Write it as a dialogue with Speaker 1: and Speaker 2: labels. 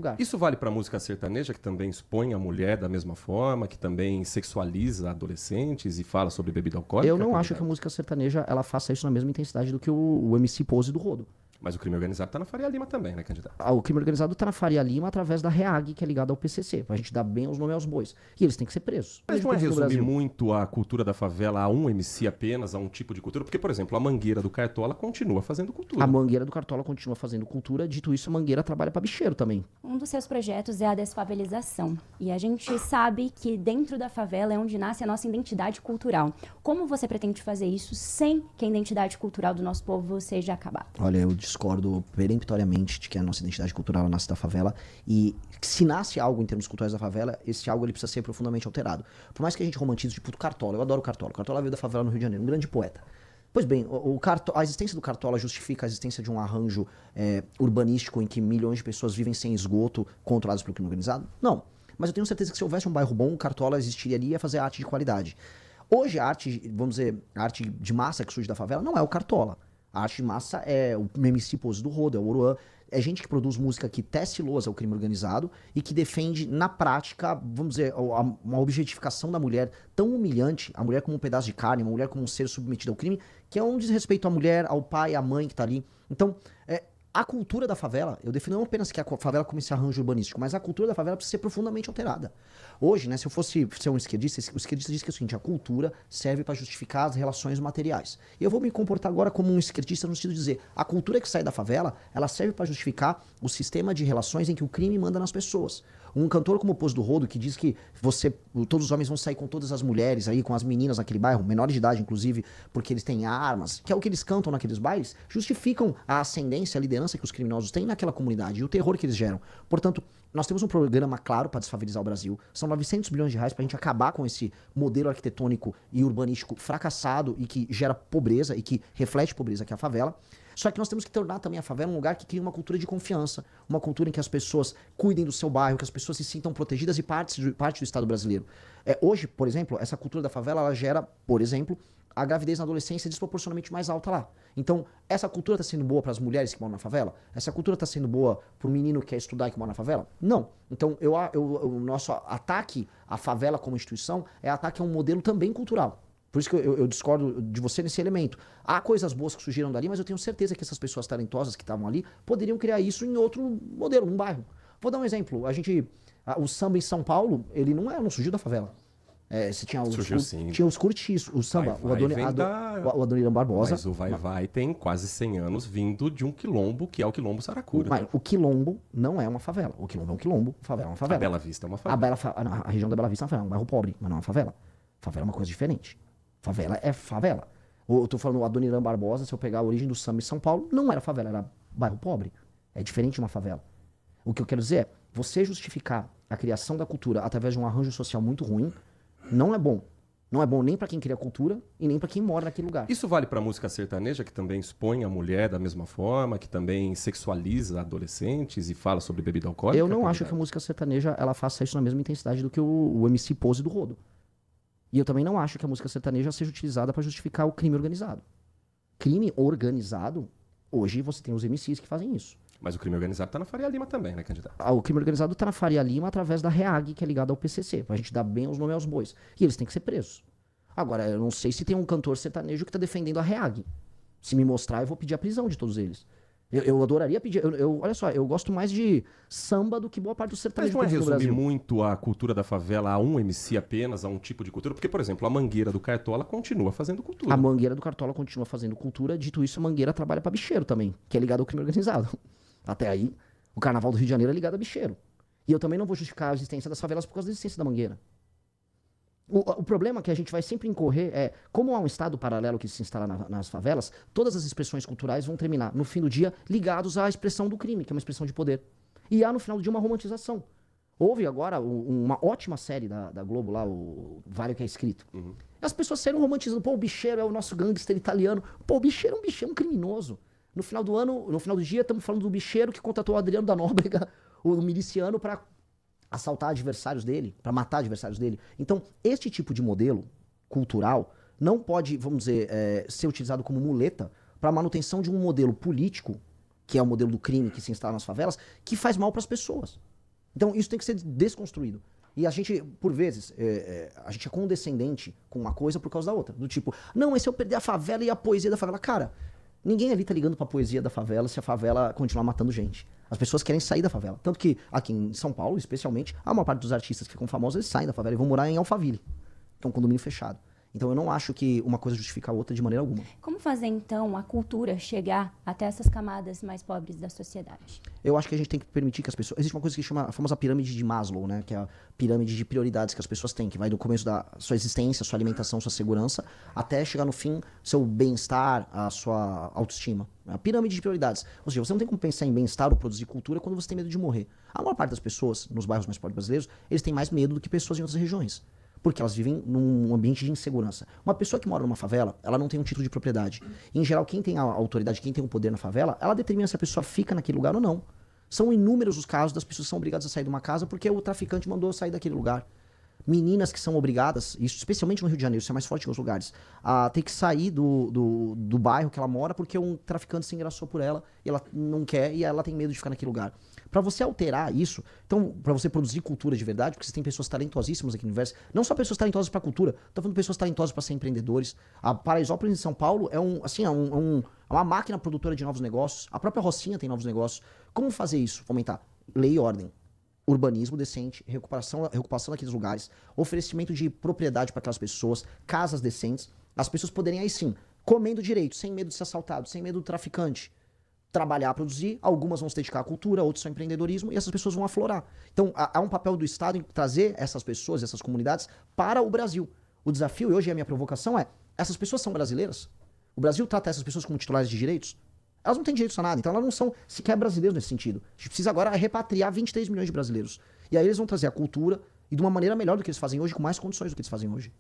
Speaker 1: lugar.
Speaker 2: Isso vale para música sertaneja, que também expõe a mulher da mesma forma, que também sexualiza adolescentes e fala sobre bebida alcoólica?
Speaker 1: Eu não acho que a música sertaneja ela faça isso na mesma intensidade do que o MC Pose do Rodo.
Speaker 2: Mas o crime organizado tá na Faria Lima também, né, candidato?
Speaker 1: O crime organizado tá na Faria Lima através da REAG, que é ligada ao PCC, pra gente dar bem os nomes aos bois. E eles têm que ser presos.
Speaker 2: Mas não é resumir muito a cultura da favela a um MC apenas, a um tipo de cultura? Porque, por exemplo, a Mangueira do Cartola continua fazendo cultura.
Speaker 1: A Mangueira do Cartola continua fazendo cultura. Dito isso, a Mangueira trabalha pra bicheiro também.
Speaker 3: Um dos seus projetos é a desfavelização. E a gente sabe que dentro da favela é onde nasce a nossa identidade cultural. Como você pretende fazer isso sem que a identidade cultural do nosso povo seja acabada?
Speaker 1: Olha, eu discordo peremptoriamente de que a nossa identidade cultural nasce da favela. E se nasce algo em termos culturais da favela, esse algo ele precisa ser profundamente alterado. Por mais que a gente romantize, tipo, o Cartola. Eu adoro o Cartola. O Cartola veio da favela no Rio de Janeiro, um grande poeta. Pois bem, a existência do Cartola justifica a existência de um arranjo urbanístico em que milhões de pessoas vivem sem esgoto, controlados pelo crime organizado? Não. Mas eu tenho certeza que se houvesse um bairro bom, o Cartola existiria ali e ia fazer arte de qualidade. Hoje a arte, vamos dizer, a arte de massa que surge da favela não é o Cartola. A arte de massa é o MC Pose do Rodo, é o Oruan. É gente que produz música que tece lousa ao crime organizado e que defende, na prática, vamos dizer, uma objetificação da mulher tão humilhante, a mulher como um pedaço de carne, uma mulher como um ser submetido ao crime, que é um desrespeito à mulher, ao pai, à mãe que tá ali. Então, a cultura da favela, eu defino não apenas que a favela como esse arranjo urbanístico, mas a cultura da favela precisa ser profundamente alterada. Hoje, né, se eu fosse ser um esquerdista, o esquerdista diz que é o seguinte: a cultura serve para justificar as relações materiais. E eu vou me comportar agora como um esquerdista no sentido de dizer, a cultura que sai da favela, ela serve para justificar o sistema de relações em que o crime manda nas pessoas. Um cantor como o Pose do Rodo, que diz que todos os homens vão sair com todas as mulheres aí, com as meninas naquele bairro, menores de idade inclusive, porque eles têm armas, que é o que eles cantam naqueles bailes, justificam a ascendência, a liderança que os criminosos têm naquela comunidade e o terror que eles geram. Portanto, nós temos um programa claro para desfavelizar o Brasil. São 900 bilhões de reais para a gente acabar com esse modelo arquitetônico e urbanístico fracassado e que gera pobreza e que reflete pobreza, que é a favela. Só que nós temos que tornar também a favela um lugar que cria uma cultura de confiança, uma cultura em que as pessoas cuidem do seu bairro, que as pessoas se sintam protegidas e parte do Estado brasileiro. Hoje, por exemplo, essa cultura da favela, ela gera, por exemplo, a gravidez na adolescência desproporcionalmente mais alta lá. Então, essa cultura está sendo boa para as mulheres que moram na favela? Essa cultura está sendo boa para o menino que quer estudar e que mora na favela? Não. Então, o nosso ataque à favela como instituição é ataque a um modelo também cultural. Por isso que eu discordo de você nesse elemento. Há coisas boas que surgiram dali, mas eu tenho certeza que essas pessoas talentosas que estavam ali poderiam criar isso em outro modelo, num bairro. Vou dar um exemplo. O samba em São Paulo, ele não surgiu da favela. Você tinha os curtiços, o samba, o Adoniran Barbosa.
Speaker 2: Mas o Vai tem quase 100 anos vindo de um quilombo, que é o Quilombo Saracura.
Speaker 1: Mas o quilombo não é uma favela. O quilombo é um quilombo, a favela é uma favela.
Speaker 2: A Bela Vista é uma favela.
Speaker 1: A região da Bela Vista é uma favela, um bairro pobre, mas não é uma favela. Favela é uma coisa diferente. Favela é favela. Eu tô falando o Adoniran Barbosa, se eu pegar a origem do samba em São Paulo, não era favela, era bairro pobre. É diferente de uma favela. O que eu quero dizer é, você justificar a criação da cultura através de um arranjo social muito ruim, não é bom. Não é bom nem pra quem cria cultura e nem pra quem mora naquele lugar.
Speaker 2: Isso vale pra música sertaneja, que também expõe a mulher da mesma forma, que também sexualiza adolescentes e fala sobre bebida alcoólica?
Speaker 1: Eu não acho que a música sertaneja ela faça isso na mesma intensidade do que o MC Pose do Rodo. E eu também não acho que a música sertaneja seja utilizada para justificar o crime organizado. Crime organizado, hoje você tem os MCs que fazem isso.
Speaker 2: Mas o crime organizado tá na Faria Lima também, né, candidato?
Speaker 1: O crime organizado tá na Faria Lima através da REAG, que é ligada ao PCC, pra gente dar bem os nomes aos bois. E eles têm que ser presos. Agora, eu não sei se tem um cantor sertanejo que tá defendendo a REAG. Se me mostrar, eu vou pedir a prisão de todos eles. Eu adoraria pedir. Olha só, eu gosto mais de samba do que boa parte do sertanejo.
Speaker 2: Mas não é resumir muito a cultura da favela a um MC apenas, a um tipo de cultura? Porque, por exemplo, a Mangueira do Cartola continua fazendo cultura.
Speaker 1: A Mangueira do Cartola continua fazendo cultura. Dito isso, a Mangueira trabalha pra bicheiro também, que é ligado ao crime organizado. Até aí, o Carnaval do Rio de Janeiro é ligado a bicheiro. E eu também não vou justificar a existência das favelas por causa da existência da Mangueira. O problema que a gente vai sempre incorrer é, como há um estado paralelo que se instala nas favelas, todas as expressões culturais vão terminar, no fim do dia, ligados à expressão do crime, que é uma expressão de poder. E há, no final do dia, uma romantização. Houve agora uma ótima série da Globo lá, o Vale que é Escrito.
Speaker 2: Uhum.
Speaker 1: As pessoas saíram romantizando, pô, o bicheiro é o nosso gangster italiano. Pô, o bicheiro é um criminoso. No final do dia, estamos falando do bicheiro que contratou o Adriano da Nóbrega, o miliciano, para assaltar adversários dele, para matar adversários dele. Então, este tipo de modelo cultural não pode, vamos dizer, ser utilizado como muleta para a manutenção de um modelo político, que é o modelo do crime que se instala nas favelas, que faz mal para as pessoas. Então isso tem que ser desconstruído. E a gente, por vezes, a gente é condescendente com uma coisa por causa da outra. Do tipo, não, mas se eu perder a favela e a poesia da favela? Cara, ninguém ali tá ligando pra poesia da favela se a favela continuar matando gente. As pessoas querem sair da favela. Tanto que aqui em São Paulo, especialmente, a maior parte dos artistas que ficam famosos, eles saem da favela e vão morar em Alphaville, que é um condomínio fechado. Então eu não acho que uma coisa justifica a outra de maneira alguma.
Speaker 3: Como fazer, então, a cultura chegar até essas camadas mais pobres da sociedade?
Speaker 1: Eu acho que a gente tem que permitir que as pessoas... Existe uma coisa que chama a famosa pirâmide de Maslow, né? Que é a pirâmide de prioridades que as pessoas têm, que vai do começo da sua existência, sua alimentação, sua segurança, até chegar no fim, seu bem-estar, a sua autoestima. A pirâmide de prioridades. Ou seja, você não tem como pensar em bem-estar ou produzir cultura quando você tem medo de morrer. A maior parte das pessoas, nos bairros mais pobres brasileiros, eles têm mais medo do que pessoas em outras regiões. Porque elas vivem num ambiente de insegurança. Uma pessoa que mora numa favela, ela não tem um título de propriedade. E, em geral, quem tem a autoridade, quem tem o poder na favela, ela determina se a pessoa fica naquele lugar ou não. São inúmeros os casos das pessoas que são obrigadas a sair de uma casa porque o traficante mandou sair daquele lugar. Meninas que são obrigadas, isso especialmente no Rio de Janeiro, isso é mais forte que os lugares, a ter que sair do bairro que ela mora porque um traficante se engraçou por ela e ela não quer e ela tem medo de ficar naquele lugar. Pra você alterar isso, então, pra você produzir cultura de verdade, porque você tem pessoas talentosíssimas aqui no universo, não só pessoas talentosas pra cultura, tô falando de pessoas talentosas pra ser empreendedores. A Paraisópolis em São Paulo é uma máquina produtora de novos negócios, a própria Rocinha tem novos negócios. Como fazer isso? Fomentar lei e ordem, urbanismo decente, recuperação daqueles lugares, oferecimento de propriedade para aquelas pessoas, casas decentes, as pessoas poderem aí sim, comendo direito, sem medo de ser assaltado, sem medo do traficante, trabalhar, produzir, algumas vão se dedicar à cultura, outras ao empreendedorismo, e essas pessoas vão aflorar. Então, há um papel do Estado em trazer essas pessoas, essas comunidades, para o Brasil. O desafio, e hoje a minha provocação é, essas pessoas são brasileiras? O Brasil trata essas pessoas como titulares de direitos? Elas não têm direitos a nada, então elas não são sequer brasileiros nesse sentido. A gente precisa agora repatriar 23 milhões de brasileiros. E aí eles vão trazer a cultura, e de uma maneira melhor do que eles fazem hoje, com mais condições do que eles fazem hoje.